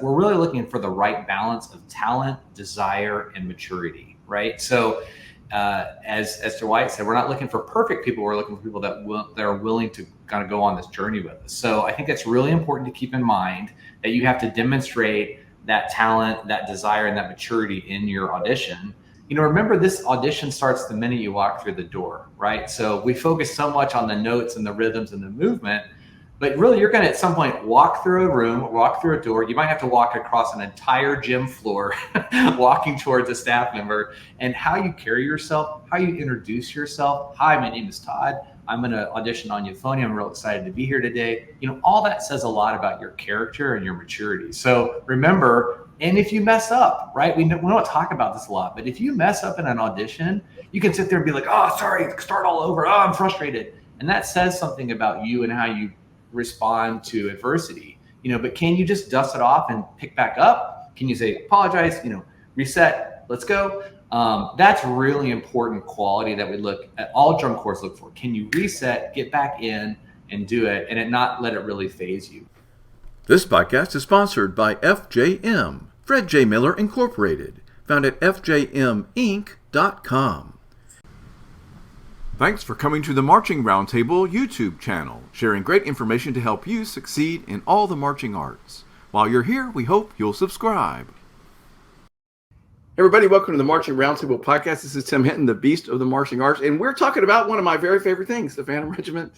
we're really looking for the right balance of talent, desire, and maturity, right? So as Dwight said, we're not looking for perfect people. We're looking for people that are willing to kind of go on this journey with us. So I think it's really important to keep in mind that you have to demonstrate that talent, that desire, and that maturity in your audition. Remember, this audition starts the minute you walk through the door, right? So we focus so much on the notes and the rhythms and the movement, but really you're going to at some point walk through a room, walk through a door. You might have to walk across an entire gym floor, walking towards a staff member, and how you carry yourself, how you introduce yourself. Hi, my name is Todd. I'm going to audition on Euphony. I'm real excited to be here today. All that says a lot about your character and your maturity. So remember, and if you mess up, right, we don't talk about this a lot, but if you mess up in an audition, you can sit there and be like, oh, sorry, start all over. Oh, I'm frustrated. And that says something about you and how you respond to adversity, but can you just dust it off and pick back up? Can you say, apologize, reset, let's go? That's really important quality that we look at, all drum corps look for. Can you reset, get back in and do it, and not let it really phase you? This podcast is sponsored by FJM, Fred J. Miller Incorporated, found at fjminc.com. Thanks for coming to the Marching Roundtable YouTube channel, sharing great information to help you succeed in all the marching arts. While you're here, we hope you'll subscribe. Hey everybody, welcome to the Marching Roundtable podcast. This is Tim Hinton, the beast of the marching arts, and we're talking about one of my very favorite things, the Phantom Regiment,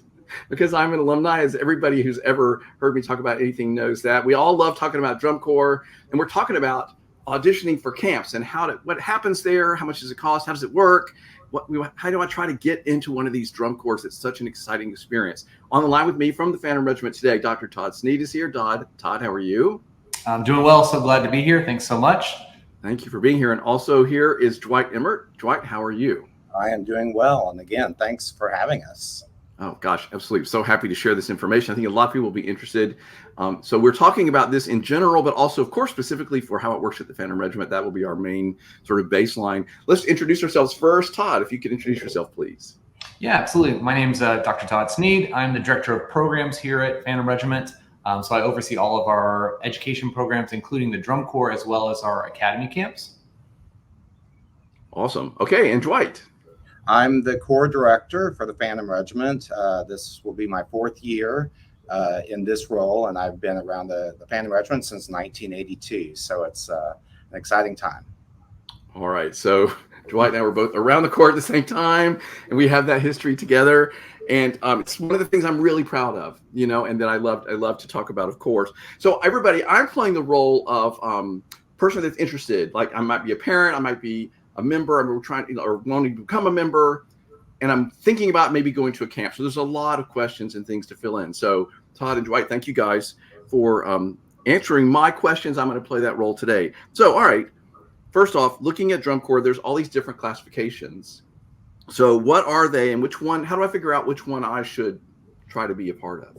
because I'm an alumni, as everybody who's ever heard me talk about anything knows that. We all love talking about drum corps, and we're talking about auditioning for camps and what happens there, how much does it cost, how does it work, how do I try to get into one of these drum corps? It's such an exciting experience. On the line with me from the Phantom Regiment today, Dr. Todd Snead is here. Todd, how are you? I'm doing well. So glad to be here. Thanks so much. Thank you for being here. And also here is Dwight Emmert. Dwight, how are you? I am doing well. And again, thanks for having us. Oh, gosh, absolutely. So happy to share this information. I think a lot of people will be interested. So we're talking about this in general, but also, of course, specifically for how it works at the Phantom Regiment. That will be our main sort of baseline. Let's introduce ourselves first. Todd, if you could introduce yourself, please. Yeah, absolutely. My name's Dr. Todd Snead. I'm the Director of Programs here at Phantom Regiment. So I oversee all of our education programs, including the drum corps, as well as our academy camps. Awesome. Okay, and Dwight. I'm the Corps Director for the Phantom Regiment. This will be my fourth year in this role, and I've been around the Phantom Regiment since 1982, so it's an exciting time. All right, so Dwight and I were both around the Corps at the same time, and we have that history together, and it's one of the things I'm really proud of, and that I love to talk about, of course. So everybody, I'm playing the role of person that's interested. Like I might be a parent, I might be a member, and we're trying, or wanting to become a member, and I'm thinking about maybe going to a camp. So there's a lot of questions and things to fill in. So Todd and Dwight, thank you guys for answering my questions. I'm going to play that role today. So, all right, first off, looking at drum corps, there's all these different classifications. So what are they, and which one, how do I figure out which one I should try to be a part of?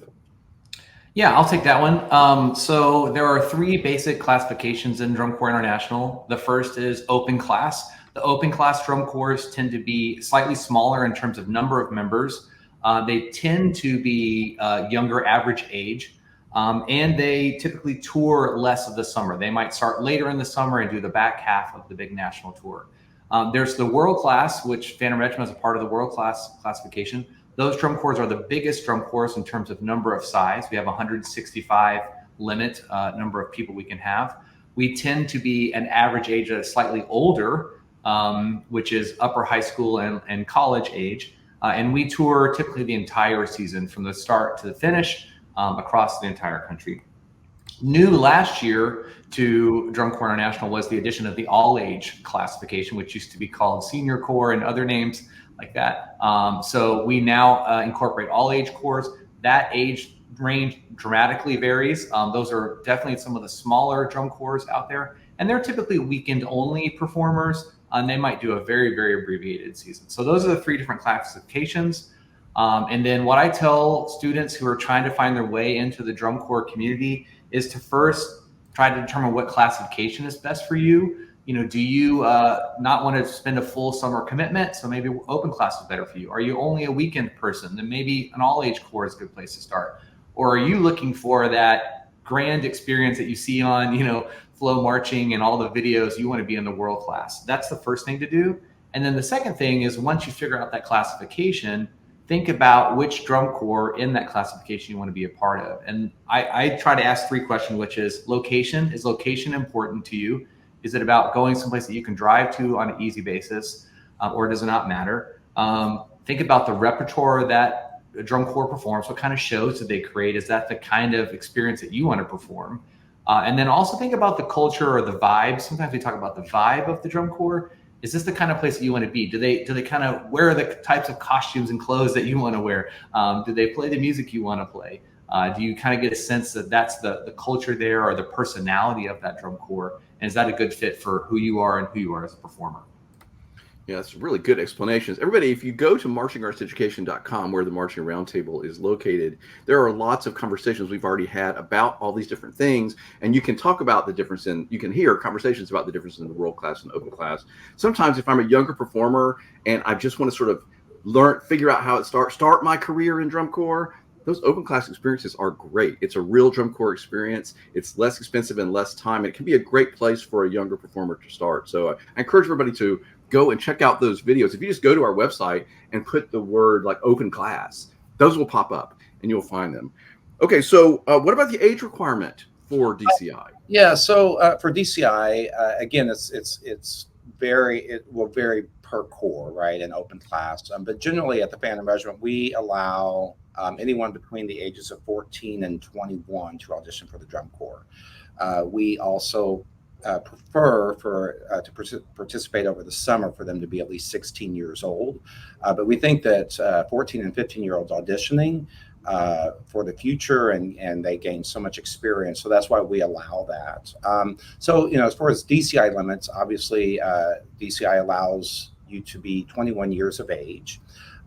Yeah, I'll take that one. So there are three basic classifications in Drum Corps International. The first is open class. The open class drum corps tend to be slightly smaller in terms of number of members. They tend to be younger average age, and they typically tour less of the summer. They might start later in the summer and do the back half of the big national tour. There's the world class, which Phantom Regiment is a part of the world class classification. Those drum corps are the biggest drum corps in terms of number of size. We have 165 limit number of people we can have. We tend to be an average age of slightly older, which is upper high school and college age. And we tour typically the entire season from the start to the finish across the entire country. New last year to Drum Corps International was the addition of the all-age classification, which used to be called Senior Corps and other names like that. So we now incorporate all-age corps. That age range dramatically varies. Those are definitely some of the smaller drum corps out there, and they're typically weekend-only performers, and they might do a very, very abbreviated season. So those are the three different classifications. And then what I tell students who are trying to find their way into the drum corps community is to first try to determine what classification is best for you. Do you not want to spend a full summer commitment? So maybe open class is better for you. Are you only a weekend person? Then maybe an all-age corps is a good place to start. Or are you looking for that grand experience that you see on, you know, flow marching and all the videos, you want to be in the world class. That's the first thing to do. And then the second thing is, once you figure out that classification, think about which drum corps in that classification you want to be a part of. And I try to ask 3 questions, which is location. Is location important to you? Is it about going someplace that you can drive to on an easy basis, or does it not matter? Think about the repertoire that a drum corps performs. What kind of shows do they create? Is that the kind of experience that you want to perform? And then also think about the culture or the vibe. Sometimes we talk about the vibe of the drum corps. Is this the kind of place that you want to be? Do they kind of wear the types of costumes and clothes that you want to wear? Do they play the music you want to play? Do you kind of get a sense that that's the culture there, or the personality of that drum corps? And is that a good fit for who you are and who you are as a performer? Yeah, that's really good explanations. Everybody, if you go to marchingartseducation.com, where the Marching Roundtable is located, there are lots of conversations we've already had about all these different things. And you can talk about the difference you can hear conversations about the difference in the world class and open class. Sometimes if I'm a younger performer and I just want to sort of figure out how it start my career in drum corps, those open class experiences are great. It's a real drum corps experience. It's less expensive and less time. And it can be a great place for a younger performer to start. So I encourage everybody to go and check out those videos. If you just go to our website and put the word like open class, those will pop up and you'll find them. Okay, so what about the age requirement for DCI? Yeah, so for DCI, again, it will vary per corps, right, in open class. But generally at the Phantom Regiment, we allow anyone between the ages of 14 and 21 to audition for the drum corps. We also prefer to participate over the summer for them to be at least 16 years old. But we think that 14 and 15-year-olds auditioning for the future, and they gain so much experience. So that's why we allow that. So, you know, as far as DCI limits, obviously DCI allows you to be 21 years of age.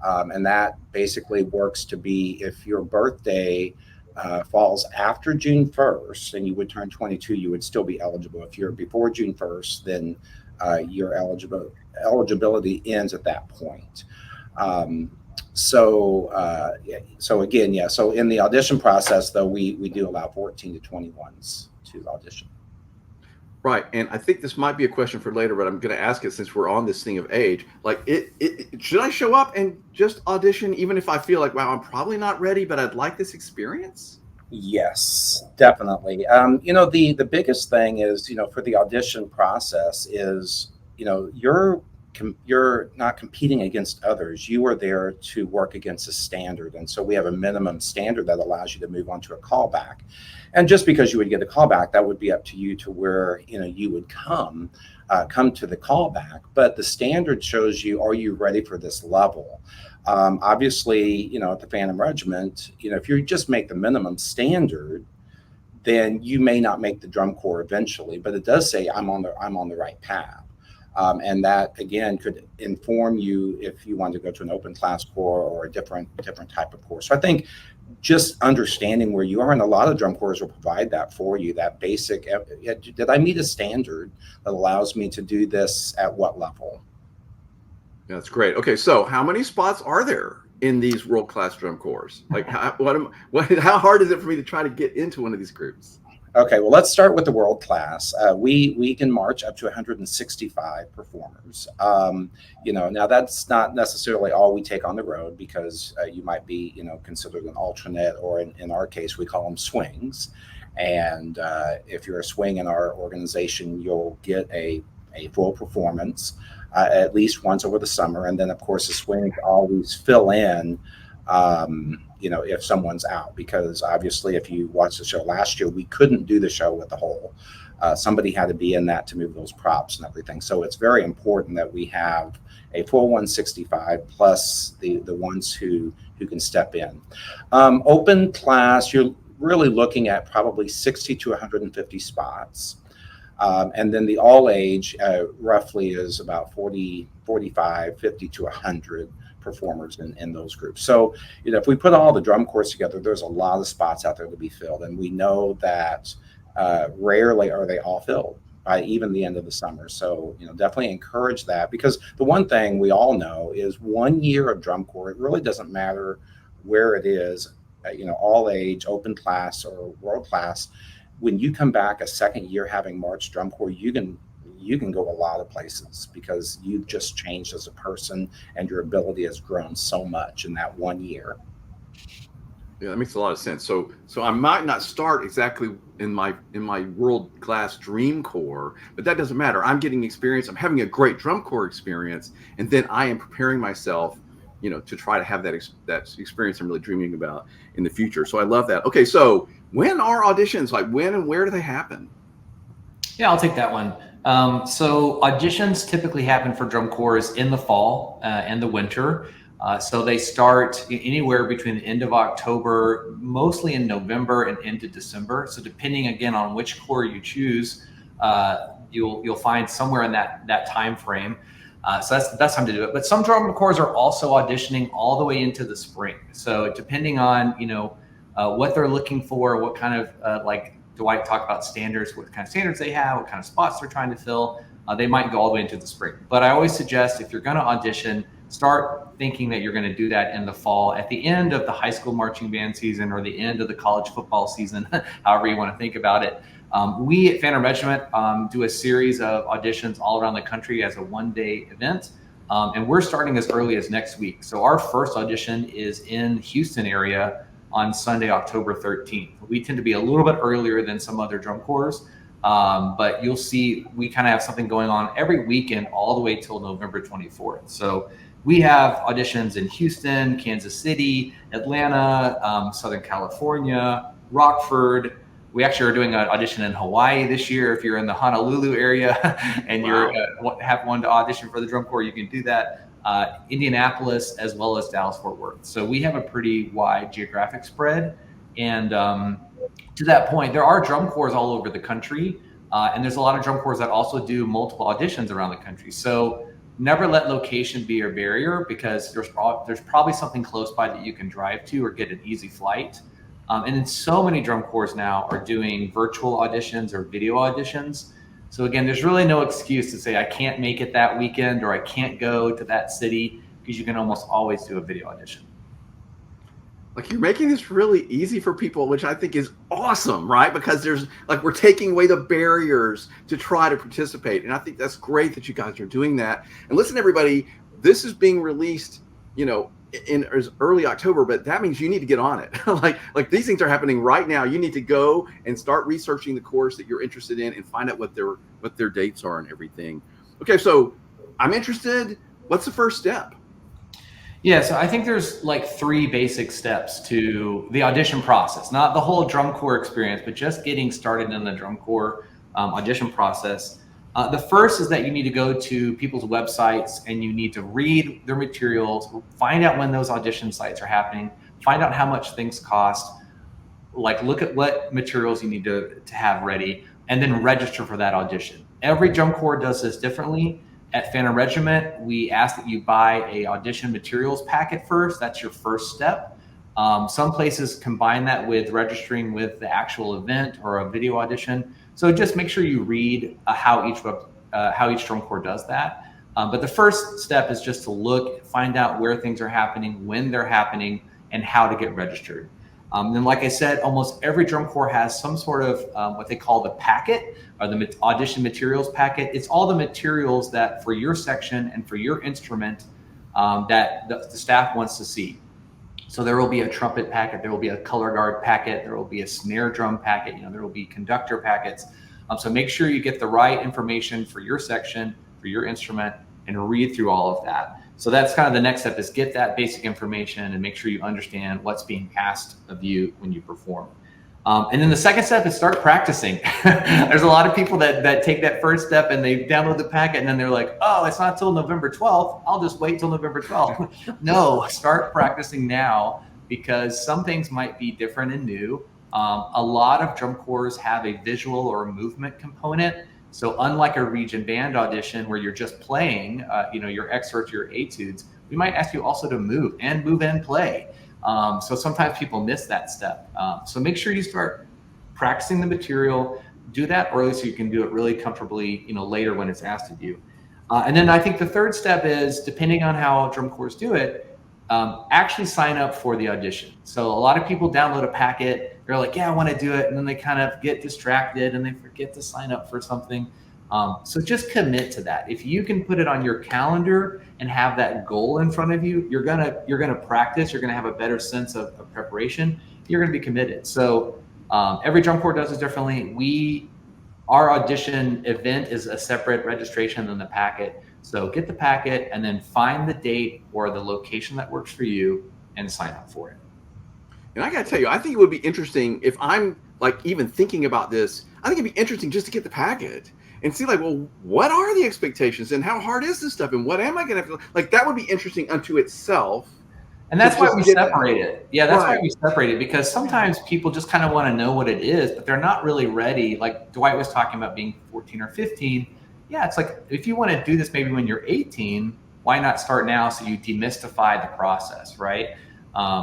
And that basically works to be if your birthday falls after June 1st and you would turn 22, you would still be eligible. If you're before June 1st, then your eligibility ends at that point. So again, yeah. So in the audition process, though, we do allow 14 to 21s to audition. Right, and I think this might be a question for later, but I'm going to ask it since we're on this thing of age. Like, should I show up and just audition even if I feel like, wow, I'm probably not ready, but I'd like this experience? Yes, definitely. You know, the biggest thing is, you know, for the audition process is, you know, you're not competing against others. You are there to work against a standard. And so we have a minimum standard that allows you to move on to a callback. And just because you would get a callback, that would be up to you to where, you know, you would come to the callback. But the standard shows you, are you ready for this level? Obviously, you know, at the Phantom Regiment, you know, if you just make the minimum standard, then you may not make the drum corps eventually. But it does say I'm on the right path. And that, again, could inform you if you want to go to an open class corps or a different type of corps. So I think just understanding where you are, and a lot of drum corps will provide that for you, that basic, did I meet a standard that allows me to do this at what level? That's great. Okay, so how many spots are there in these world-class drum corps? Like, how hard is it for me to try to get into one of these groups? Okay, well, let's start with the world class. We can march up to 165 performers. You know, now that's not necessarily all we take on the road, because you might be, you know, considered an alternate, or in our case, we call them swings. And if you're a swing in our organization, you'll get a full performance at least once over the summer. And then, of course, the swings always fill in you know, if someone's out, because obviously if you watched the show last year, we couldn't do the show with the whole. Somebody had to be in that to move those props and everything. So it's very important that we have a full 165 plus the ones who can step in. Open class, you're really looking at probably 60 to 150 spots. And then the all age roughly is about 40, 45, 50 to 100 performers in those groups. So, you know, if we put all the drum corps together, there's a lot of spots out there to be filled. And we know that rarely are they all filled by even the end of the summer. So, you know, definitely encourage that, because the one thing we all know is 1 year of drum corps, it really doesn't matter where it is. all age, open class or world class, when you come back a second year having marched drum corps, you can go a lot of places because you've just changed as a person and your ability has grown so much in that 1 year. Yeah, that makes a lot of sense. So I might not start exactly in my world class dream corps, but that doesn't matter. I'm getting experience. I'm having a great drum corps experience, and then I am preparing myself, to try to have that experience I'm really dreaming about in the future. So I love that. Okay, so when are auditions? Like when and where do they happen? Yeah, I'll take that one. So auditions typically happen for drum corps in the fall and the winter. So they start anywhere between the end of October, mostly in November and into December. So depending again on which corps you choose, you'll find somewhere in that time frame. So that's the best time to do it. But some drum corps are also auditioning all the way into the spring. So depending on what they're looking for, what kind of like Dwight talked about standards, what kind of standards they have, what kind of spots they're trying to fill, they might go all the way into the spring. But I always suggest if you're going to audition, start thinking that you're going to do that in the fall at the end of the high school marching band season or the end of the college football season, however you want to think about it. We at Phantom Regiment do a series of auditions all around the country as a one-day event. And we're starting as early as next week. So our first audition is in Houston area on Sunday, October 13th. We tend to be a little bit earlier than some other drum corps. But you'll see we kind of have something going on every weekend all the way till November 24th. So we have auditions in Houston, Kansas City, Atlanta, Southern California, Rockford. We actually are doing an audition in Hawaii this year. If you're in the Honolulu area and Wow. you have one to audition for the drum corps, you can do that. Indianapolis as well as Dallas-Fort Worth. So we have a pretty wide geographic spread. And to that point, there are drum corps all over the country. And there's a lot of drum corps that also do multiple auditions around the country. So never let location be your barrier because there's probably something close by that you can drive to or get an easy flight. And then so many drum corps now are doing virtual auditions or video auditions. So again, there's really no excuse to say, I can't make it that weekend or I can't go to that city because you can almost always do a video audition. Like you're making this really easy for people, which I think is awesome, right? Because we're taking away the barriers to try to participate. And I think that's great that you guys are doing that. And listen, everybody, this is being released, in as early October, but that means you need to get on it. like these things are happening right now. You need to go and start researching the course that you're interested in and find out what their dates are and everything. Okay, so I'm interested. What's the first step? Yeah, so I think there's like 3 basic steps to the audition process, not the whole drum corps experience, but just getting started in the drum corps audition process. The first is that you need to go to people's websites and you need to read their materials, find out when those audition sites are happening, find out how much things cost, like look at what materials you need to have ready, and then register for that audition. Every drum corps does this differently. At Phantom Regiment, we ask that you buy a audition materials packet first. That's your first step. Some places combine that with registering with the actual event or a video audition. So just make sure you read how each drum corps does that. But the first step is just to look, find out where things are happening, when they're happening, and how to get registered. Then, like I said, almost every drum corps has some sort of what they call the packet or the audition materials packet. It's all the materials that for your section and for your instrument that the staff wants to see. So there will be a trumpet packet, there will be a color guard packet, there will be a snare drum packet, there will be conductor packets. So make sure you get the right information for your section, for your instrument, and read through all of that. So that's kind of the next step, is get that basic information and make sure you understand what's being asked of you when you perform. And then the second step is start practicing. There's a lot of people that take that first step and they download the packet and then they're like, oh, it's not till November 12th. I'll just wait till November 12th. No, start practicing now because some things might be different and new. A lot of drum corps have a visual or a movement component. So unlike a region band audition where you're just playing, your excerpts, your etudes, we might ask you also to move and play. So sometimes people miss that step. So make sure you start practicing the material, do that early so you can do it really comfortably, later when it's asked of you. And then I think the third step is, depending on how drum corps do it, actually sign up for the audition. So a lot of people download a packet. They're like, yeah, I want to do it. And then they kind of get distracted and they forget to sign up for something. So just commit to that. If you can put it on your calendar and have that goal in front of you, you're gonna practice. You're gonna have a better sense of preparation. You're gonna be committed. So every drum corps does it differently. Our audition event is a separate registration than the packet. So get the packet and then find the date or the location that works for you and sign up for it. And I got to tell you, I think it would be interesting if I'm like even thinking about this. I think it'd be interesting just to get the packet and see like, well, what are the expectations and how hard is this stuff and what am I going to like? That would be interesting unto itself. And that's why we separate it. Yeah, that's why we separate it, because sometimes people just kind of want to know what it is, but they're not really ready. Like Dwight was talking about being 14 or 15. Yeah, it's like if you want to do this maybe when you're 18, why not start now so you demystify the process, right?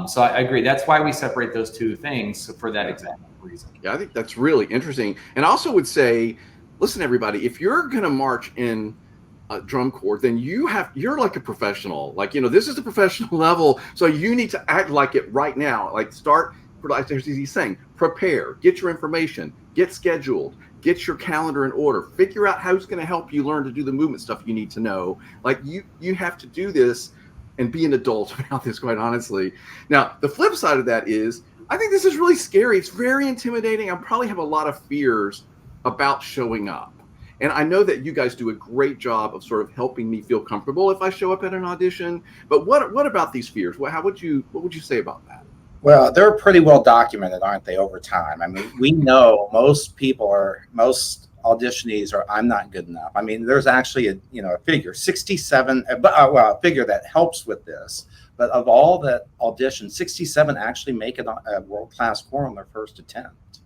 So I agree. That's why we separate those two things for that exact reason. Yeah, I think that's really interesting. And I also would say, listen, everybody, if you're going to march in a drum corps, then you're like a professional. Like, this is the professional level. So you need to act like it right now. Like like he's saying, prepare, get your information, get scheduled, get your calendar in order, figure out who's going to help you learn to do the movement stuff you need to know. Like you have to do this and be an adult about this, quite honestly. Now, the flip side of that is, I think this is really scary. It's very intimidating. I probably have a lot of fears about showing up. And I know that you guys do a great job of sort of helping me feel comfortable if I show up at an audition. But what about these fears? What would you say about that? Well, they're pretty well documented, aren't they, over time? I mean, we know most auditionees are, I'm not good enough. I mean, there's actually a figure, 67, a figure that helps with this. But of all that audition, 67 actually make it a world-class corps on their first attempt.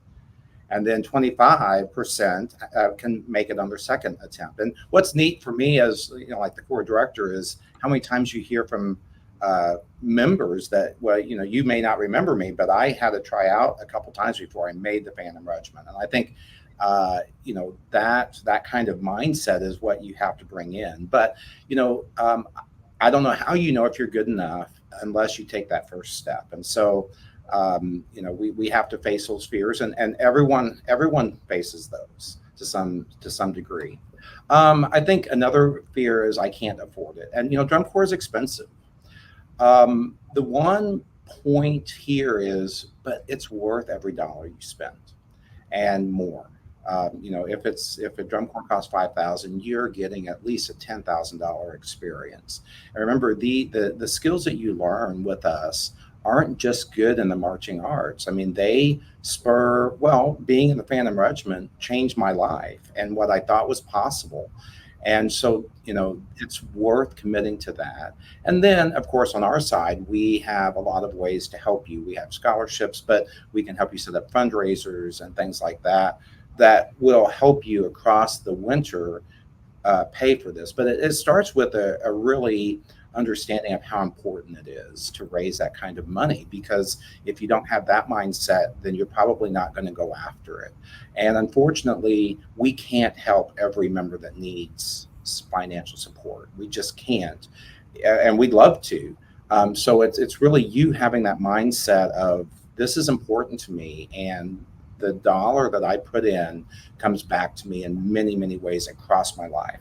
And then 25% can make it on their second attempt. And what's neat for me as, like the corps director, is how many times you hear from members that, well, you may not remember me, but I had to try out a couple times before I made the Phantom Regiment. And I think, that kind of mindset is what you have to bring in. But, I don't know how if you're good enough unless you take that first step. And so, we have to face those fears, and everyone faces those to some degree. I think another fear is I can't afford it. And, drum corps is expensive. The one point here is, but it's worth every dollar you spend and more. If a drum corps costs $5,000, you're getting at least a $10,000 experience. And remember, the skills that you learn with us aren't just good in the marching arts. I mean, they spur, being in the Phantom Regiment changed my life and what I thought was possible. And so, it's worth committing to that. And then, of course, on our side, we have a lot of ways to help you. We have scholarships, but we can help you set up fundraisers and things like that will help you across the winter pay for this. But it starts with a really understanding of how important it is to raise that kind of money, because if you don't have that mindset, then you're probably not going to go after it. And unfortunately, we can't help every member that needs financial support. We just can't, and we'd love to. So it's really you having that mindset of, this is important to me, and the dollar that I put in comes back to me in many, many ways across my life.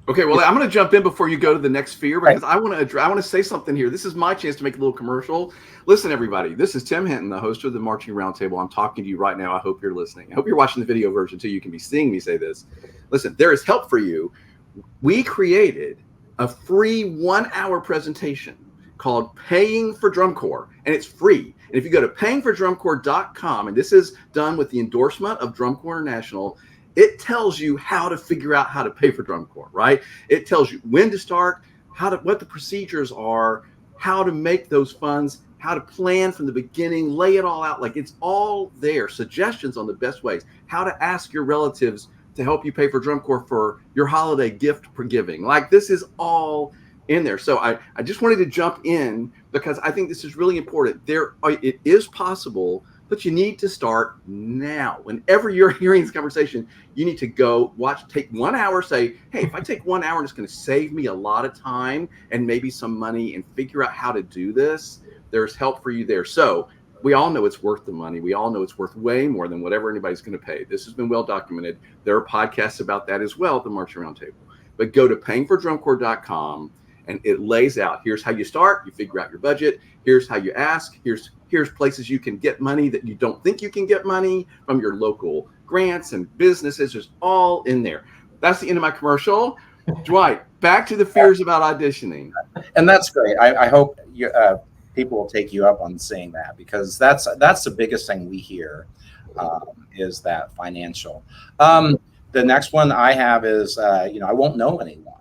Okay, well, I'm going to jump in before you go to the next fear, because I want to say something here. This is my chance to make a little commercial. Listen, everybody, this is Tim Hinton, the host of the Marching Roundtable. I'm talking to you right now. I hope you're listening. I hope you're watching the video version too. You can be seeing me say this. Listen, there is help for you. We created a free 1-hour presentation called Paying for Drum Corps, and it's free. And if you go to payingfordrumcorps.com, and this is done with the endorsement of Drum Corps International, it tells you how to figure out how to pay for drum corps, right? It tells you when to start, what the procedures are, how to make those funds, how to plan from the beginning, lay it all out. Like, it's all there. Suggestions on the best ways, how to ask your relatives to help you pay for drum corps for your holiday gift for giving. Like, this is all in there. So I just wanted to jump in because I think this is really important. It is possible but you need to start now. Whenever you're hearing this conversation, you need to go take 1 hour, say, hey, if I take 1 hour and it's going to save me a lot of time and maybe some money and figure out how to do this, there's help for you there. So we all know it's worth the money. We all know it's worth way more than whatever anybody's going to pay. This has been well documented. There are podcasts about that as well at the Marching Roundtable. But go to payingfordrumcorps.com and it lays out, here's how you start, you figure out your budget, here's how you ask, here's places you can get money that you don't think you can get money from your local grants and businesses. There's all in there. That's the end of my commercial. Dwight, back to the fears about auditioning. And that's great. I hope you, people will take you up on saying that, because that's the biggest thing we hear, is that financial. The next one I have is, I won't know anyone.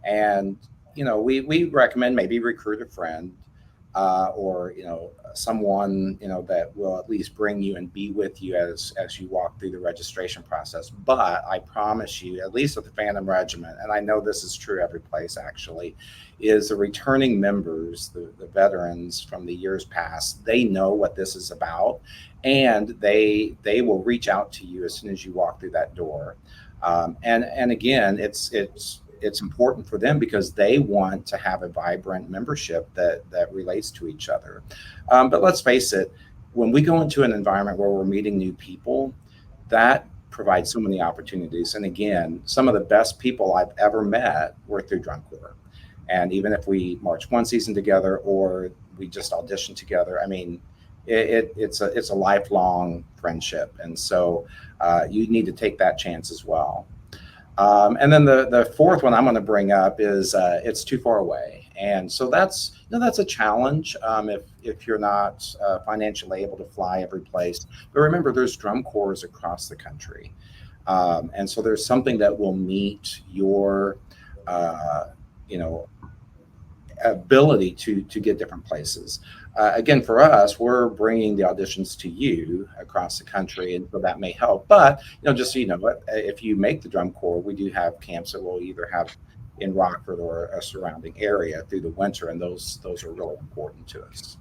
And, we recommend maybe recruit a friend, or, someone, that will at least bring you and be with you as you walk through the registration process. But I promise you, at least at the Phantom Regiment, and I know this is true every place actually, is the returning members, the veterans from the years past, they know what this is about, and they will reach out to you as soon as you walk through that door. And again, it's important for them because they want to have a vibrant membership that relates to each other. But let's face it, when we go into an environment where we're meeting new people, that provides so many opportunities. And again, some of the best people I've ever met were through Drum Corps. And even if we march one season together or we just audition together, I mean, it's a lifelong friendship. And so you need to take that chance as well. And then the fourth one I'm going to bring up is it's too far away. And so that's a challenge if you're not financially able to fly every place. But remember, there's drum corps across the country. And so there's something that will meet your, ability to get different places. Again, for us, we're bringing the auditions to you across the country, and so that may help. But just so you know, if you make the Drum Corps, we do have camps that we'll either have in Rockford or a surrounding area through the winter, and those are really important to us.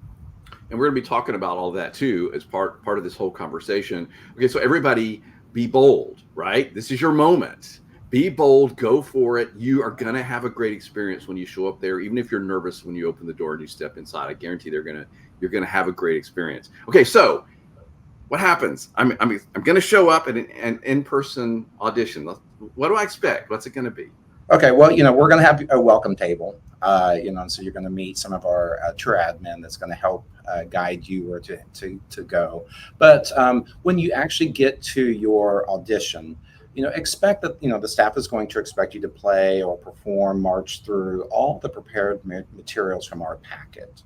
And we're going to be talking about all that too as part of this whole conversation. Okay, so everybody, be bold, right? This is your moment. Be bold, go for it. You are going to have a great experience when you show up there, even if you're nervous when you open the door and you step inside. I guarantee you're going to have a great experience. Okay, so what happens? I'm going to show up at an in-person audition. What do I expect? What's it going to be? Okay, well, we're going to have a welcome table, and so you're going to meet some of our tour admin that's going to help guide you where to go. But when you actually get to your audition, expect that, the staff is going to expect you to play or perform, march through all the prepared materials from our packet.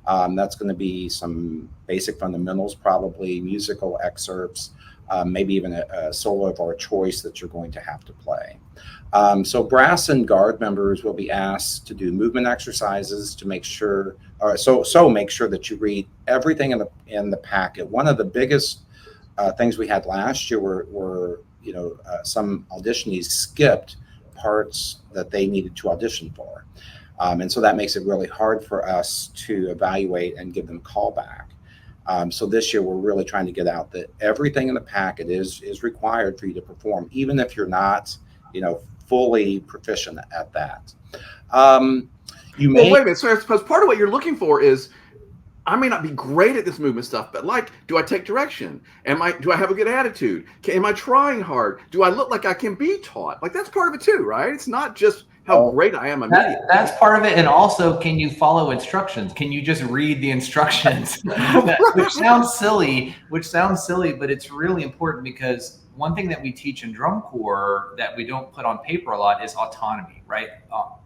That's going to be some basic fundamentals, probably musical excerpts, maybe even a solo of our choice that you're going to have to play. So brass and guard members will be asked to do movement exercises to make sure, make sure that you read everything in the packet. One of the biggest things we had last year were some auditionees skipped parts that they needed to audition for. And so that makes it really hard for us to evaluate and give them callback. So this year we're really trying to get out that everything in the packet is required for you to perform, even if you're not, fully proficient at that. Wait a minute. So I suppose part of what you're looking for is, I may not be great at this movement stuff, but do I take direction? Do I have a good attitude? Am I trying hard? Do I look like I can be taught? That's part of it too, right? It's not just how great I am immediately. That's part of it. And also, can you follow instructions? Can you just read the instructions? which sounds silly, but it's really important, because one thing that we teach in Drum Corps that we don't put on paper a lot is autonomy, right?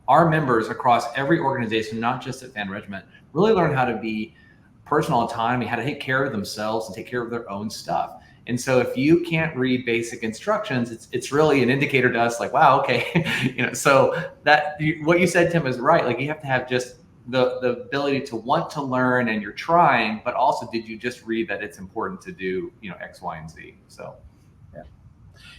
Our members across every organization, not just at Phantom Regiment, really learn how to be personal autonomy, how to take care of themselves and take care of their own stuff. And so if you can't read basic instructions, it's really an indicator to us, wow, okay. So what you said, Tim, is right. You have to have just the ability to want to learn, and you're trying, but also, did you just read that it's important to do, X, Y, and Z? So.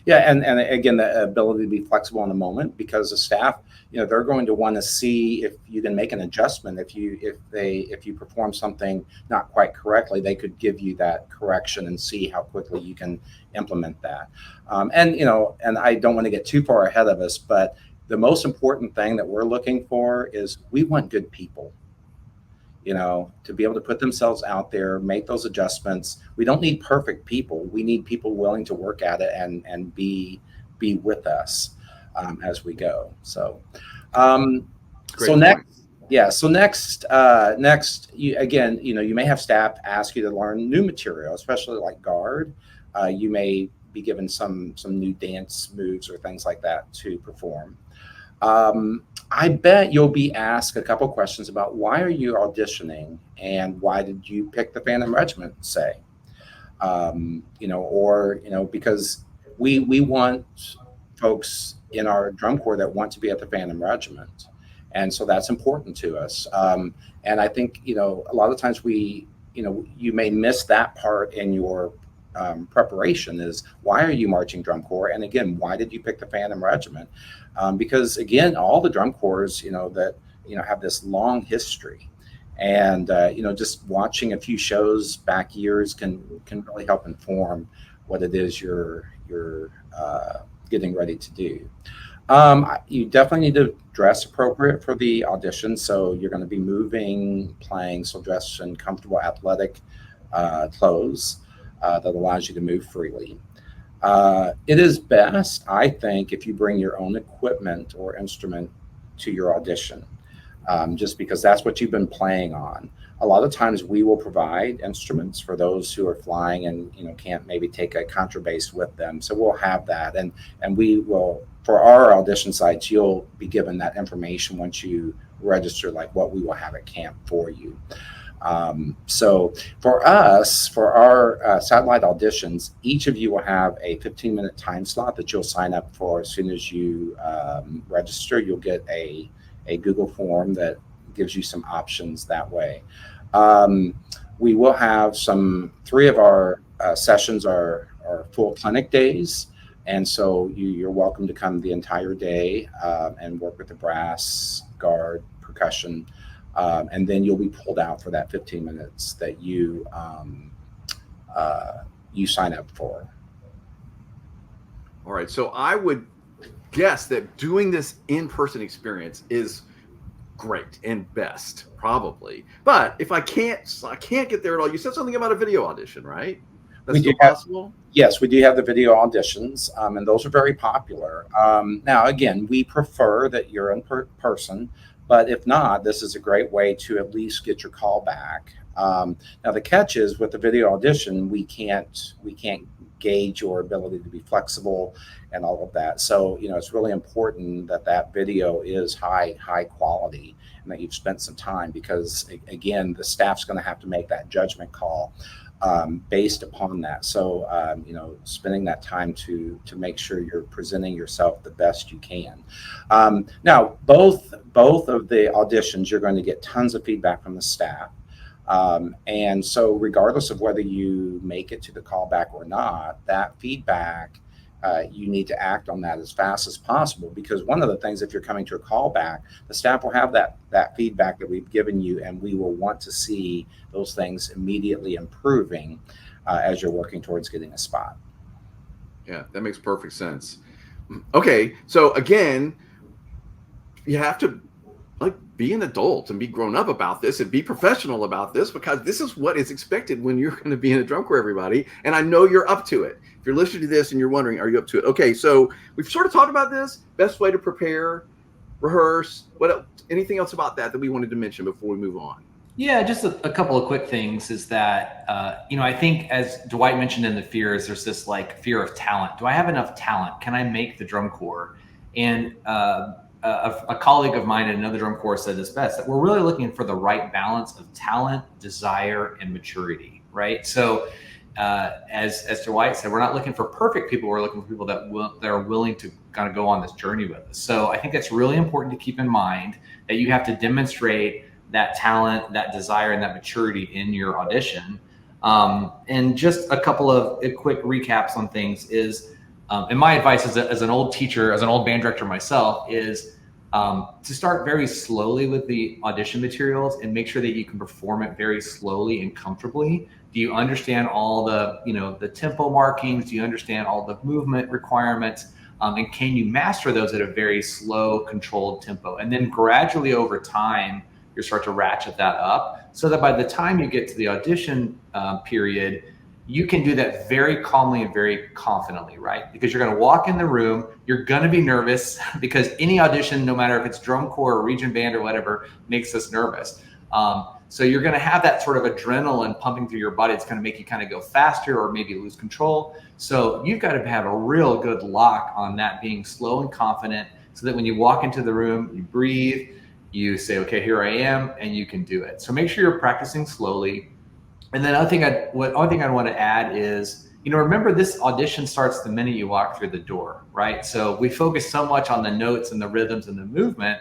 Yeah, and again, the ability to be flexible in the moment, because the staff, they're going to want to see if you can make an adjustment. If you perform something not quite correctly, they could give you that correction and see how quickly you can implement that. And I don't want to get too far ahead of us, but the most important thing that we're looking for is we want good people. To be able to put themselves out there, make those adjustments. We don't need perfect people. We need people willing to work at it and be with us as we go. So, Great point. next, you may have staff ask you to learn new material, especially like guard. You may be given some new dance moves or things like that to perform. I bet you'll be asked a couple questions about why are you auditioning and why did you pick the Phantom Regiment, say, because we want folks in our drum corps that want to be at the Phantom Regiment, and so that's important to us. And I think a lot of times you may miss that part in your preparation is why are you marching drum corps, and again, why did you pick the Phantom Regiment? Because again, all the drum corps that have this long history, and just watching a few shows back years can really help inform what it is you're getting ready to do. You definitely need to dress appropriate for the audition, so you're going to be moving, playing, so dress in comfortable athletic clothes that allows you to move freely. It is best, I think, if you bring your own equipment or instrument to your audition, just because that's what you've been playing on. A lot of times we will provide instruments for those who are flying and can't maybe take a contrabass with them. So we'll have that, and we will, for our audition sites, you'll be given that information once you register, like what we will have at camp for you. So for us, for our satellite auditions, each of you will have a 15-minute time slot that you'll sign up for. As soon as you register, you'll get a Google form that gives you some options that way. We will have 3 of our sessions are full clinic days, and so you're welcome to come the entire day and work with the brass, guard, percussion. And then you'll be pulled out for that 15 minutes that you sign up for. All right. So I would guess that doing this in-person experience is great and best, probably. But if I can't get there at all, you said something about a video audition, right? That's still possible? Yes, we do have the video auditions, and those are very popular. Now, again, we prefer that you're in person. But if not, this is a great way to at least get your call back. Now the catch is with the video audition, we can't gauge your ability to be flexible and all of that. So it's really important that video is high quality and that you've spent some time, because again, the staff's going to have to make that judgment call based upon that. So spending that time to make sure you're presenting yourself the best you can. Now both of the auditions, you're going to get tons of feedback from the staff, and so regardless of whether you make it to the callback or not, that feedback, you need to act on that as fast as possible, because one of the things, if you're coming to a callback, the staff will have that feedback that we've given you, and we will want to see those things immediately improving as you're working towards getting a spot. Yeah, that makes perfect sense. Okay, so again, you have to be an adult and be grown up about this and be professional about this, because this is what is expected when you're going to be in a drum corps, everybody. And I know you're up to it. If you're listening to this and you're wondering, are you up to it? Okay, so we've sort of talked about this, best way to prepare, rehearse. What else, anything else about that we wanted to mention before we move on? Yeah, just a couple of quick things is that, I think as Dwight mentioned in the fears, there's this fear of talent. Do I have enough talent? Can I make the drum corps? And a colleague of mine in another drum corps said this best, that we're really looking for the right balance of talent, desire, and maturity, right? So as Dwight said, we're not looking for perfect people. We're looking for people that are willing to kind of go on this journey with us. So I think that's really important to keep in mind, that you have to demonstrate that talent, that desire, and that maturity in your audition. And just a couple of quick recaps on things is, And my advice as an old teacher, as an old band director myself, is to start very slowly with the audition materials and make sure that you can perform it very slowly and comfortably. Do you understand all the, the tempo markings? Do you understand all the movement requirements? And can you master those at a very slow, controlled tempo? And then gradually over time, you start to ratchet that up so that by the time you get to the audition period, you can do that very calmly and very confidently, right? Because you're going to walk in the room, you're going to be nervous because any audition, no matter if it's drum corps or region band or whatever, makes us nervous. So you're going to have that sort of adrenaline pumping through your body. It's going to make you kind of go faster or maybe lose control. So you've got to have a real good lock on that being slow and confident so that when you walk into the room, you breathe, you say, okay, here I am, and you can do it. So make sure you're practicing slowly. And then the other thing I want to add is, remember this audition starts the minute you walk through the door, right? So we focus so much on the notes and the rhythms and the movement,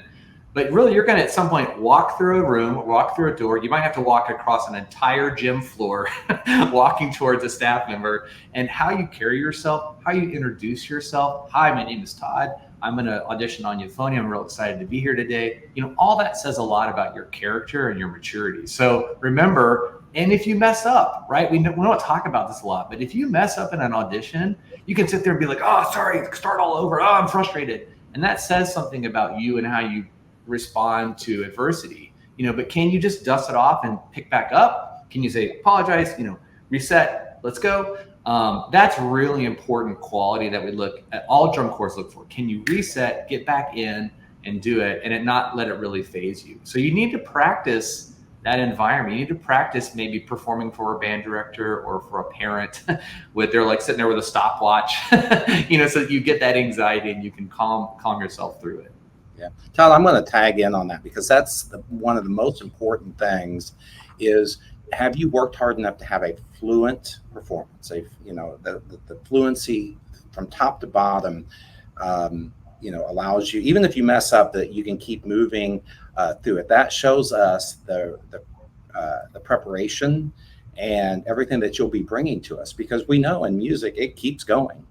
but really you're going to at some point walk through a room, walk through a door. You might have to walk across an entire gym floor, walking towards a staff member, and how you carry yourself, how you introduce yourself. Hi, my name is Todd. I'm going to audition on Euphony. I'm real excited to be here today. All that says a lot about your character and your maturity. So remember, and if you mess up, right? We don't talk about this a lot, but if you mess up in an audition, you can sit there and be like, oh, sorry, start all over. Oh, I'm frustrated. And that says something about you and how you respond to adversity, but can you just dust it off and pick back up? Can you say, apologize, reset, let's go? That's really important quality that we look at, all drum corps look for. Can you reset, get back in and do it and not let it really phase you? So you need to practice that environment. You need to practice maybe performing for a band director or for a parent with they're like sitting there with a stopwatch, so that you get that anxiety and you can calm yourself through it. Yeah, Todd, I'm going to tag in on that because that's one of the most important things is, have you worked hard enough to have a fluent performance? The fluency from top to bottom, allows you, even if you mess up, that you can keep moving through it. That shows us the preparation and everything that you'll be bringing to us, because we know in music it keeps going.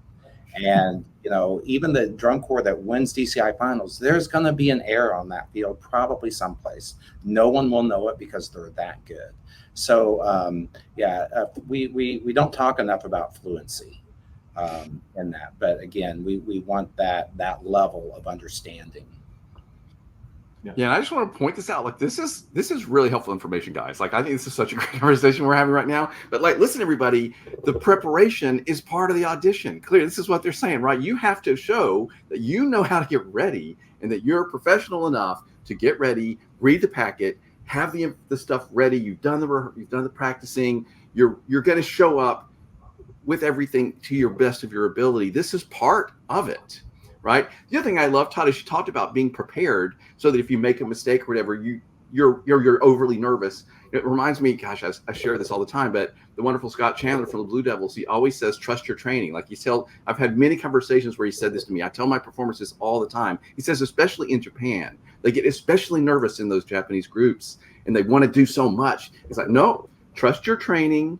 And even the drum corps that wins DCI finals, there's going to be an error on that field, probably someplace. No one will know it because they're that good. So we don't talk enough about fluency in that. But again, we want that level of understanding. Yeah, and I just want to point this out. Like, this is really helpful information, guys. Like, I think this is such a great conversation we're having right now. But listen, everybody, the preparation is part of the audition. Clearly, this is what they're saying, right? You have to show that you know how to get ready and that you're professional enough to get ready, read the packet, have the stuff ready. You've done the practicing. You're going to show up with everything to your best of your ability. This is part of it. Right. The other thing I love, Todd, is you talked about being prepared so that if you make a mistake or whatever, you're overly nervous. It reminds me, gosh, I share this all the time, but the wonderful Scott Chandler from the Blue Devils, he always says, trust your training. Like I've had many conversations where he said this to me. I tell my performers this all the time. He says, especially in Japan, they get especially nervous in those Japanese groups and they want to do so much. It's like, no, trust your training.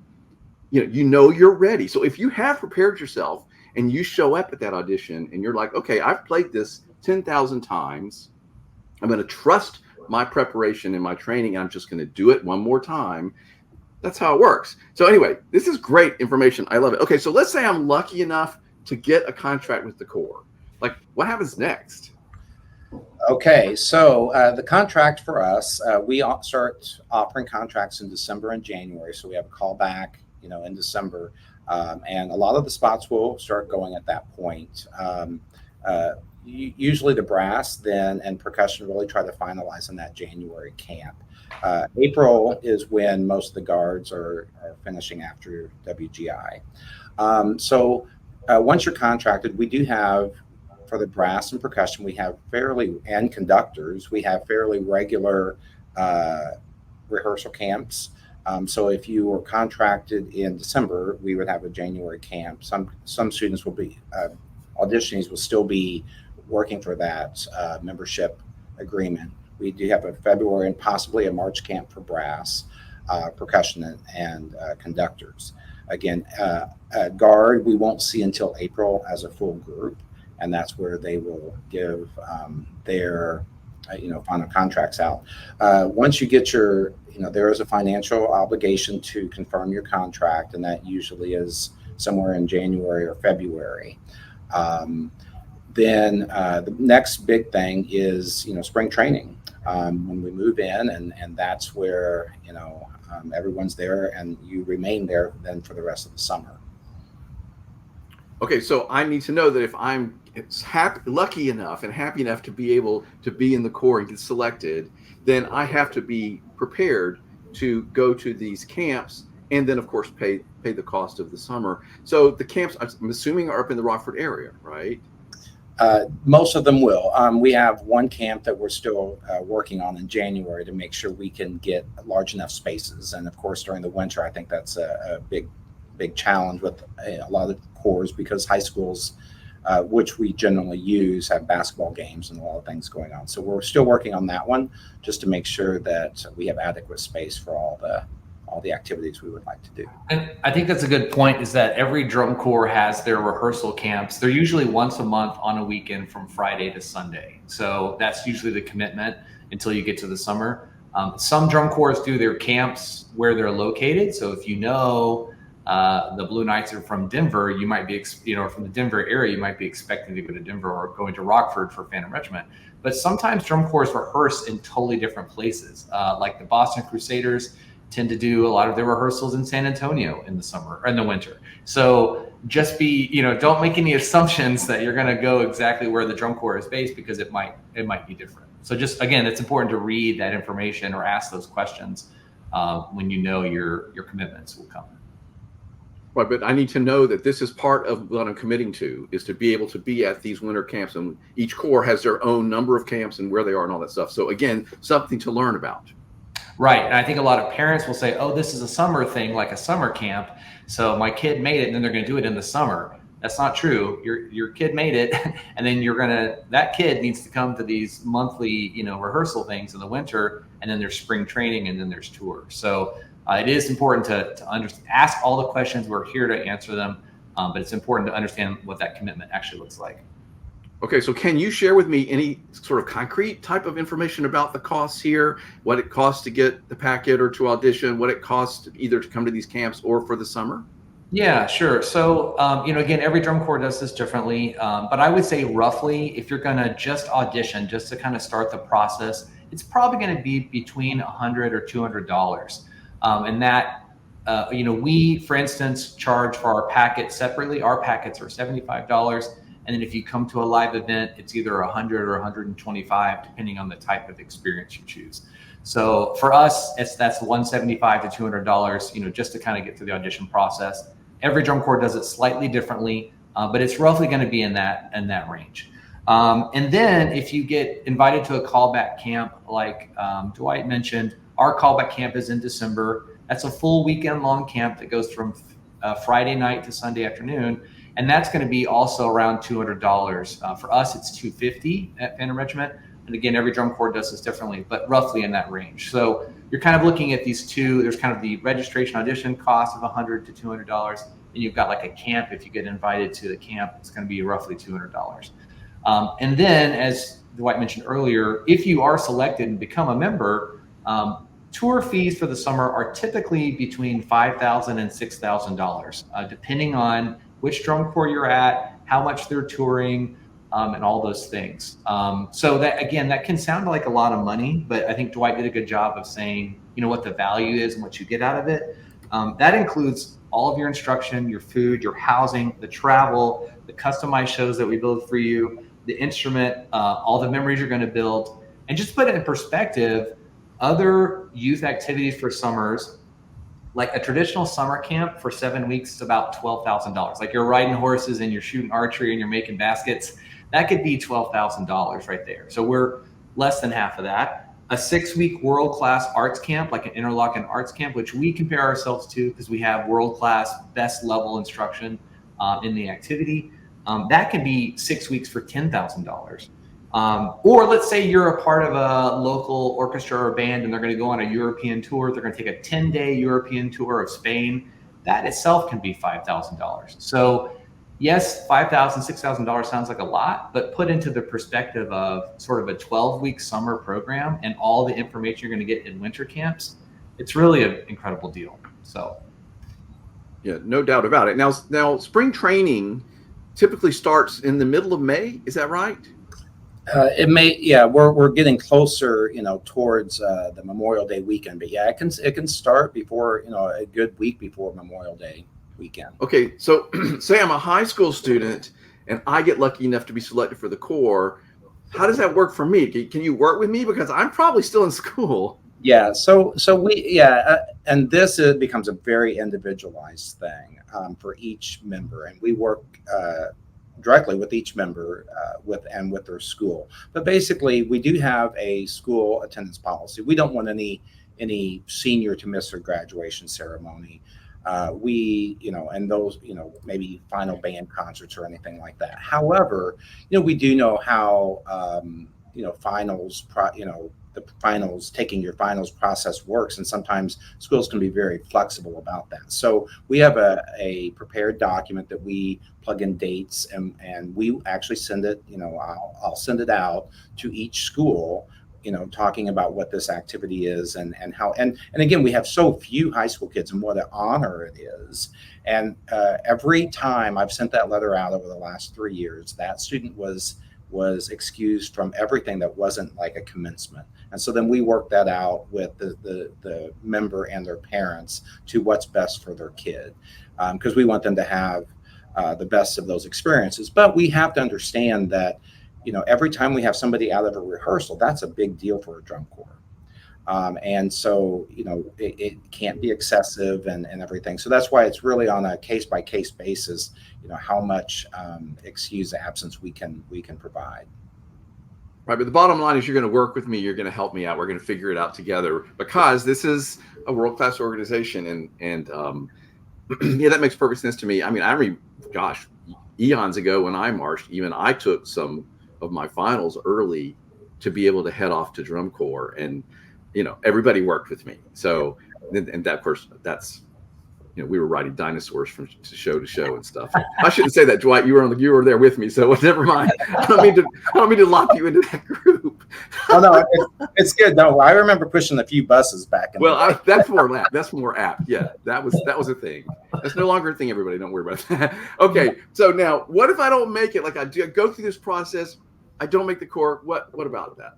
You're ready. So if you have prepared yourself, and you show up at that audition and you're like, okay, I've played this 10,000 times. I'm going to trust my preparation and my training. And I'm just going to do it one more time. That's how it works. So anyway, this is great information. I love it. Okay, so let's say I'm lucky enough to get a contract with the Corps. Like, what happens next? Okay, so the contract for us, we start offering contracts in December and January. So we have a call back, in December. And a lot of the spots will start going at that point. Usually the brass then and percussion really try to finalize in that January camp. April is when most of the guards are finishing after WGI. So once you're contracted, we do have, for the brass and percussion, and conductors, we have fairly regular rehearsal camps. So if you were contracted in December, we would have a January camp. Some students will be auditioning will still be working for that membership agreement. We do have a February and possibly a March camp for brass, percussion, and conductors. Again, Guard we won't see until April as a full group, and that's where they will give their final contracts out. Once you get your, there is a financial obligation to confirm your contract, and that usually is somewhere in January or February. Then the next big thing is spring training when we move in, and that's where everyone's there, and you remain there then for the rest of the summer. Okay, so I need to know that if I'm lucky enough and happy enough to be able to be in the Corps and get selected, then I have to be prepared to go to these camps, and then of course pay the cost of the summer. So the camps, I'm assuming, are up in the Rockford area, right? Most of them will. We have one camp that we're still working on in January to make sure we can get large enough spaces. And of course, during the winter, I think that's a big challenge with a lot of Corps, because high schools, which we generally use, have basketball games and a lot of things going on. So we're still working on that one just to make sure that we have adequate space for all the activities we would like to do. And I think that's a good point, is that every drum corps has their rehearsal camps. They're usually once a month on a weekend from Friday to Sunday. So that's usually the commitment until you get to the summer. Some drum corps do their camps where they're located. So if the Blue Knights are from Denver, you might be, from the Denver area, you might be expecting to go to Denver or going to Rockford for Phantom Regiment. But sometimes drum corps rehearse in totally different places. Like the Boston Crusaders tend to do a lot of their rehearsals in San Antonio in the summer or in the winter. So just don't make any assumptions that you're going to go exactly where the drum corps is based, because it might be different. So just, again, it's important to read that information or ask those questions when your commitments will come. Right, but I need to know that this is part of what I'm committing to, is to be able to be at these winter camps, and each corps has their own number of camps and where they are and all that stuff. So again, something to learn about. Right. And I think a lot of parents will say, oh, this is a summer thing, like a summer camp. So my kid made it, and then they're going to do it in the summer. That's not true. Your kid made it, and then that kid needs to come to these monthly, rehearsal things in the winter, and then there's spring training, and then there's tour. So it is important to ask all the questions. We're here to answer them, but it's important to understand what that commitment actually looks like. Okay, so can you share with me any sort of concrete type of information about the costs here, what it costs to get the packet or to audition, what it costs either to come to these camps or for the summer? Yeah, sure. So, again, every drum corps does this differently, but I would say roughly, if you're going to just audition, just to kind of start the process, it's probably going to be between $100 or $200. And that, we, for instance, charge for our packets separately. Our packets are $75. And then if you come to a live event, it's either $100 or $125, depending on the type of experience you choose. So for us, that's $175 to $200, just to kind of get through the audition process. Every drum corps does it slightly differently, but it's roughly going to be in that range. And then if you get invited to a callback camp, like Dwight mentioned, our callback camp is in December. That's a full weekend long camp that goes from Friday night to Sunday afternoon. And that's going to be also around $200. For us, it's $250 at Phantom Regiment. And again, every drum corps does this differently, but roughly in that range. So you're kind of looking at these two. There's kind of the registration audition cost of $100 to $200. And you've got like a camp. If you get invited to the camp, it's going to be roughly $200. And then, as Dwight mentioned earlier, if you are selected and become a member, tour fees for the summer are typically between $5,000 and $6,000, depending on which drum corps you're at, how much they're touring, and all those things. So that can sound like a lot of money, but I think Dwight did a good job of saying, what the value is and what you get out of it. That includes all of your instruction, your food, your housing, the travel, the customized shows that we build for you, the instrument, all the memories you're going to build. And just to put it in perspective, other youth activities for summers, like a traditional summer camp for 7 weeks is about $12,000. Like you're riding horses and you're shooting archery and you're making baskets. That could be $12,000 right there. So we're less than half of that. A 6-week world-class arts camp, like an Interlochen arts camp, which we compare ourselves to because we have world-class, best level instruction in the activity. That could be 6 weeks for $10,000. Or let's say you're a part of a local orchestra or band and they're going to go on a European tour. They're going to take a 10-day European tour of Spain. that itself can be $5,000. So yes, $5,000, $6,000 sounds like a lot, but put into the perspective of sort of a 12-week summer program and all the information you're going to get in winter camps, it's really an incredible deal. So, yeah, no doubt about it. Now, spring training typically starts in the middle of May. Is that right? It may, yeah, we're getting closer, towards the Memorial Day weekend, but yeah, it can start before, a good week before Memorial Day weekend. Okay, so say I'm a high school student and I get lucky enough to be selected for the Corps. How does that work for me? Can you work with me, because I'm probably still in school? Yeah, and this becomes a very individualized thing for each member, and we work directly with each member with their school. But basically, we do have a school attendance policy. We don't want any senior to miss their graduation ceremony. And those, maybe final band concerts or anything like that. However, we do know how, the finals, taking your finals process works. And sometimes schools can be very flexible about that. So we have a prepared document that we plug in dates, and we actually send it, I'll send it out to each school, talking about what this activity is and how, and again, we have so few high school kids and what an honor it is. And every time I've sent that letter out over the last 3 years, that student was excused from everything that wasn't like a commencement. And so then we work that out with the member and their parents to what's best for their kid, because we want them to have the best of those experiences. But we have to understand that, every time we have somebody out of a rehearsal, that's a big deal for a drum corps. And so, it can't be excessive and everything. So that's why it's really on a case by case basis, how much excused absence we can provide. Right, but the bottom line is you're going to work with me. You're going to help me out. We're going to figure it out together, because this is a world-class organization, and yeah, that makes perfect sense to me. I mean, I remember, gosh, eons ago when I marched, even I took some of my finals early to be able to head off to drum corps, and everybody worked with me. So, and that, of course, that's, we were riding dinosaurs from show to show and stuff. I shouldn't say that, Dwight. You were there with me, so never mind. I don't mean to lock you into that group. Oh no, it's good. No, I remember pushing a few buses back. That's more apt. Yeah, that was a thing. That's no longer a thing. Everybody, don't worry about that. Okay, so now, what if I don't make it? Like I go through this process, I don't make the Corps. What about that?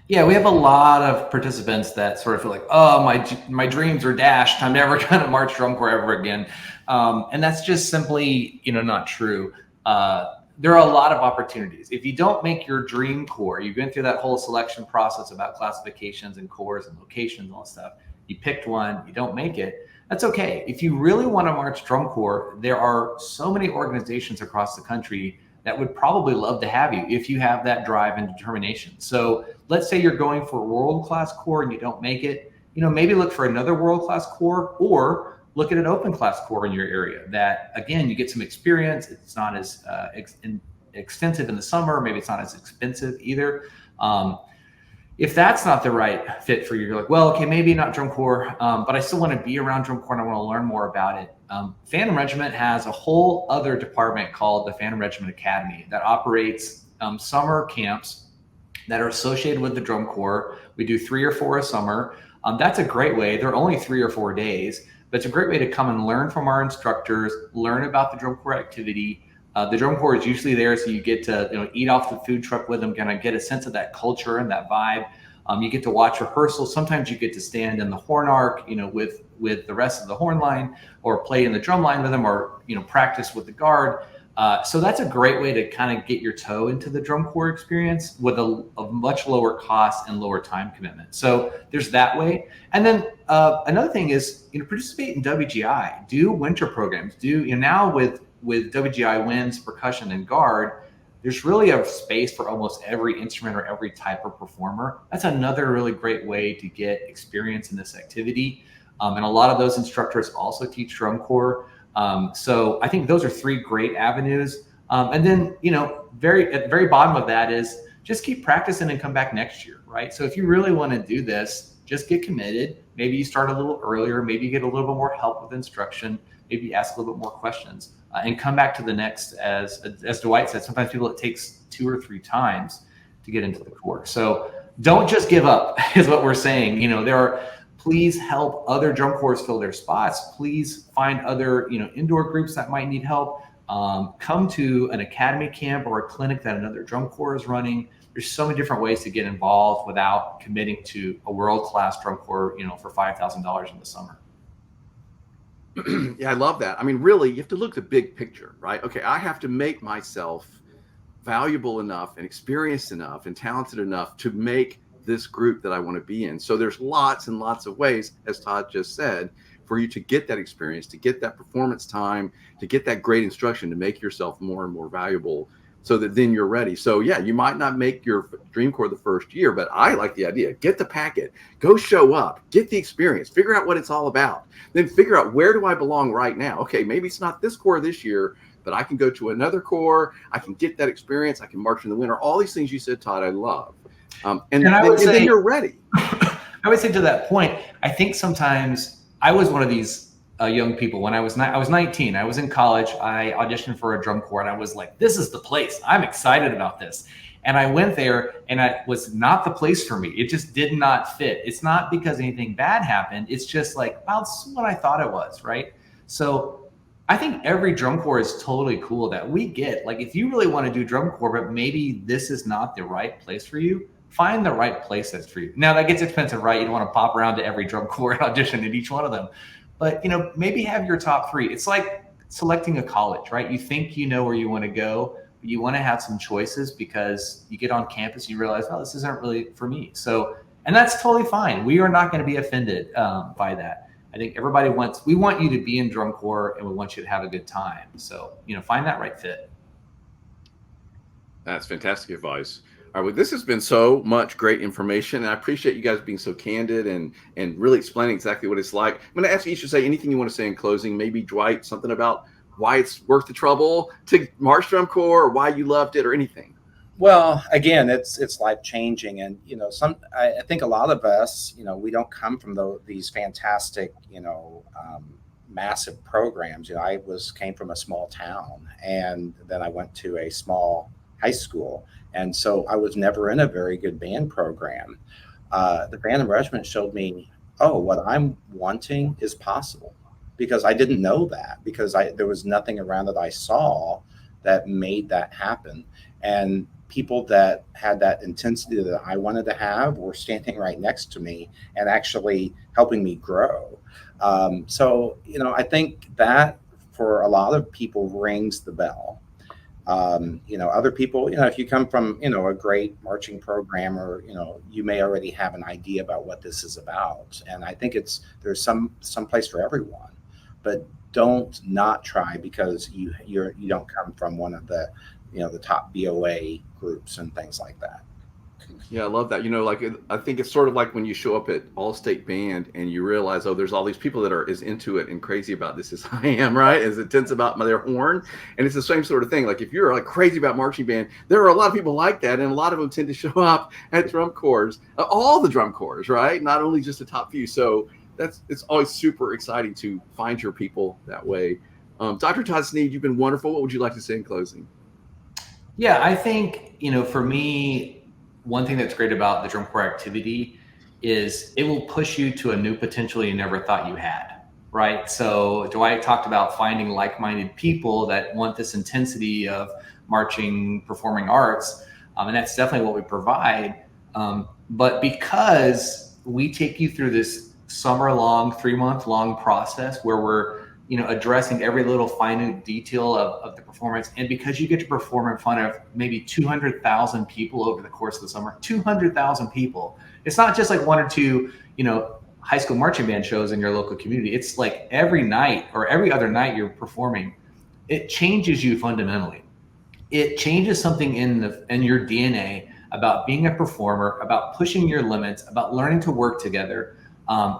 Yeah, we have a lot of participants that sort of feel like, oh, my dreams are dashed. I'm never going to march drum corps ever again. And that's just simply, not true. There are a lot of opportunities. If you don't make your dream corps, you've been through that whole selection process about classifications and corps and locations and all that stuff. You picked one, you don't make it. That's okay. If you really want to march drum corps, there are so many organizations across the country that would probably love to have you if you have that drive and determination. So let's say you're going for a world-class corps and you don't make it, maybe look for another world-class corps, or look at an open-class corps in your area that, again, you get some experience. It's not as extensive in the summer. Maybe it's not as expensive either. If that's not the right fit for you, you're like, well, okay, maybe not drum corps, but I still want to be around drum corps and I want to learn more about it. Phantom Regiment has a whole other department called the Phantom Regiment Academy that operates summer camps that are associated with the drum corps. We do 3 or 4 a summer. That's a great way. They're only 3 or 4 days, but it's a great way to come and learn from our instructors, learn about the drum corps activity. The drum corps is usually there, so you get to eat off the food truck with them, kind of get a sense of that culture and that vibe. You get to watch rehearsals. Sometimes you get to stand in the horn arc, with the rest of the horn line, or play in the drum line with them, or practice with the guard. So that's a great way to kind of get your toe into the drum corps experience with a much lower cost and lower time commitment. So there's that way. And then another thing is, participate in WGI. Do winter programs. Now with WGI winds, percussion, and guard, there's really a space for almost every instrument or every type of performer. That's another really great way to get experience in this activity. And a lot of those instructors also teach drum corps. So I think those are 3 great avenues. And then, at the very bottom of that is just keep practicing and come back next year, right? So if you really want to do this, just get committed. Maybe you start a little earlier, maybe you get a little bit more help with instruction, maybe you ask a little bit more questions, and come back to the next. As Dwight said, sometimes people, it takes 2 or 3 times to get into the course. So don't just give up is what we're saying. Please help other drum corps fill their spots. Please find other, indoor groups that might need help. Come to an academy camp or a clinic that another drum corps is running. There's so many different ways to get involved without committing to a world-class drum corps, for $5,000 in the summer. Yeah, I love that. I mean, really, you have to look at the big picture, right? Okay, I have to make myself valuable enough and experienced enough and talented enough to make this group that I want to be in. So there's lots and lots of ways, as Todd just said, for you to get that experience, to get that performance time, to get that great instruction, to make yourself more and more valuable so that then you're ready. So yeah, you might not make your dream corps the first year, but I like the idea. Get the packet, go show up, get the experience, figure out what it's all about. Then figure out, where do I belong right now? Okay, maybe it's not this corps this year, but I can go to another corps. I can get that experience. I can march in the winter. All these things you said, Todd, I love. And then you're ready. I would say to that point, I think sometimes I was one of these young people when I was 19. I was in college. I auditioned for a drum corps, and I was like, "This is the place. I'm excited about this." And I went there, and it was not the place for me. It just did not fit. It's not because anything bad happened. It's just like, well, this is what I thought it was, right? So I think every drum corps is totally cool that we get. Like, if you really want to do drum corps, but maybe this is not the right place for you, find the right place that's for you. Now, that gets expensive, right? You don't want to pop around to every drum corps and audition at each one of them. But, maybe have your top 3. It's like selecting a college, right? You think you know where you want to go, but you want to have some choices because you get on campus and you realize, oh, this isn't really for me. So, and that's totally fine. We are not going to be offended by that. I think we want you to be in drum corps, and we want you to have a good time. So, find that right fit. That's fantastic advice. All right, well, this has been so much great information, and I appreciate you guys being so candid and really explaining exactly what it's like. I'm going to ask you each to say anything you want to say in closing. Maybe, Dwight, something about why it's worth the trouble to march drum corps, or why you loved it, or anything. Well, again, it's life changing, and I think a lot of us, we don't come from these fantastic, massive programs. I came from a small town, and then I went to a small high school. And so I was never in a very good band program. The Phantom Regiment showed me, what I'm wanting is possible, because I didn't know that, because there was nothing around that I saw that made that happen. And people that had that intensity that I wanted to have were standing right next to me and actually helping me grow. So, I think that for a lot of people rings the bell. Other people, if you come from, a great marching program, or, you may already have an idea about what this is about. And I think there's some place for everyone, but don't not try because you don't come from one of the, the top BOA groups and things like that. Yeah, I love that. I think it's sort of like when you show up at All-State Band and you realize, there's all these people that are as into it and crazy about this as I am, right? As intense about their horn. And it's the same sort of thing. Like, if you're crazy about marching band, there are a lot of people like that. And a lot of them tend to show up at drum corps, all the drum corps, right? Not only just the top few. So it's always super exciting to find your people that way. Dr. Todd Snead, you've been wonderful. What would you like to say in closing? Yeah, I think, for me, one thing that's great about the drum corps activity is it will push you to a new potential you never thought you had, right? So Dwight talked about finding like-minded people that want this intensity of marching, performing arts, and that's definitely what we provide. But because we take you through this summer-long, 3-month-long process where we're addressing every little minute detail of the performance. And because you get to perform in front of maybe 200,000 people over the course of the summer, 200,000 people, it's not just like 1 or 2, high school marching band shows in your local community. It's like every night or every other night you're performing, it changes you fundamentally. It changes something in your DNA about being a performer, about pushing your limits, about learning to work together.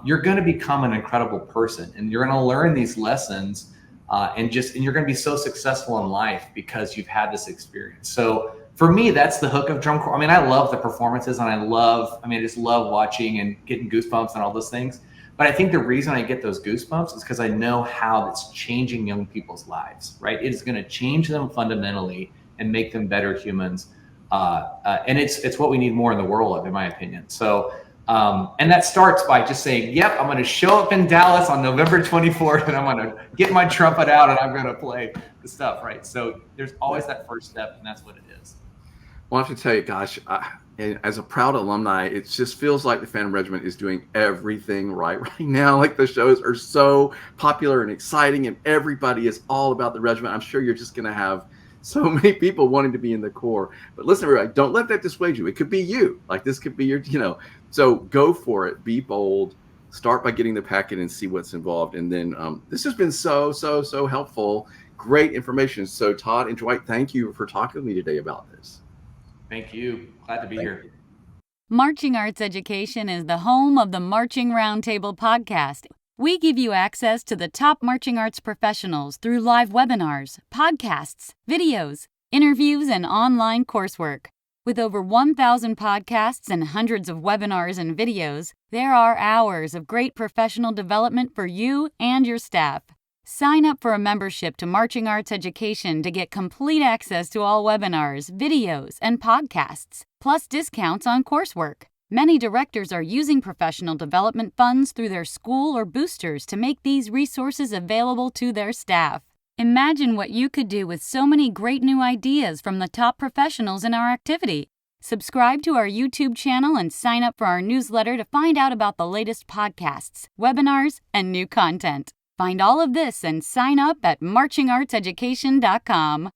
You're going to become an incredible person, and you're going to learn these lessons, and you're going to be so successful in life because you've had this experience. So for me, that's the hook of drum corps. I mean, I love the performances, and I just love watching and getting goosebumps and all those things. But I think the reason I get those goosebumps is because I know how it's changing young people's lives, right? It is going to change them fundamentally and make them better humans. And it's what we need more in the world of, in my opinion. So, and that starts by just saying, yep, I'm going to show up in Dallas on November 24th, and I'm going to get my trumpet out and I'm going to play the stuff, right? So there's always that first step, and that's what it is. Well, I have to tell you, gosh, and as a proud alumni, it just feels like the Phantom Regiment is doing everything right now. Like, the shows are so popular and exciting, and everybody is all about the regiment. I'm sure you're just going to have so many people wanting to be in the Corps. But listen, everybody, don't let that dissuade you. It could be you. Like, this could be your, so go for it. Be bold. Start by getting the packet and see what's involved. And then this has been so helpful. Great information. So Todd and Dwight, thank you for talking to me today about this. Thank you. Glad to be here. Marching Arts Education is the home of the Marching Roundtable podcast. We give you access to the top marching arts professionals through live webinars, podcasts, videos, interviews, and online coursework. With over 1,000 podcasts and hundreds of webinars and videos, there are hours of great professional development for you and your staff. Sign up for a membership to Marching Arts Education to get complete access to all webinars, videos, and podcasts, plus discounts on coursework. Many directors are using professional development funds through their school or boosters to make these resources available to their staff. Imagine what you could do with so many great new ideas from the top professionals in our activity. Subscribe to our YouTube channel and sign up for our newsletter to find out about the latest podcasts, webinars, and new content. Find all of this and sign up at marchingartseducation.com.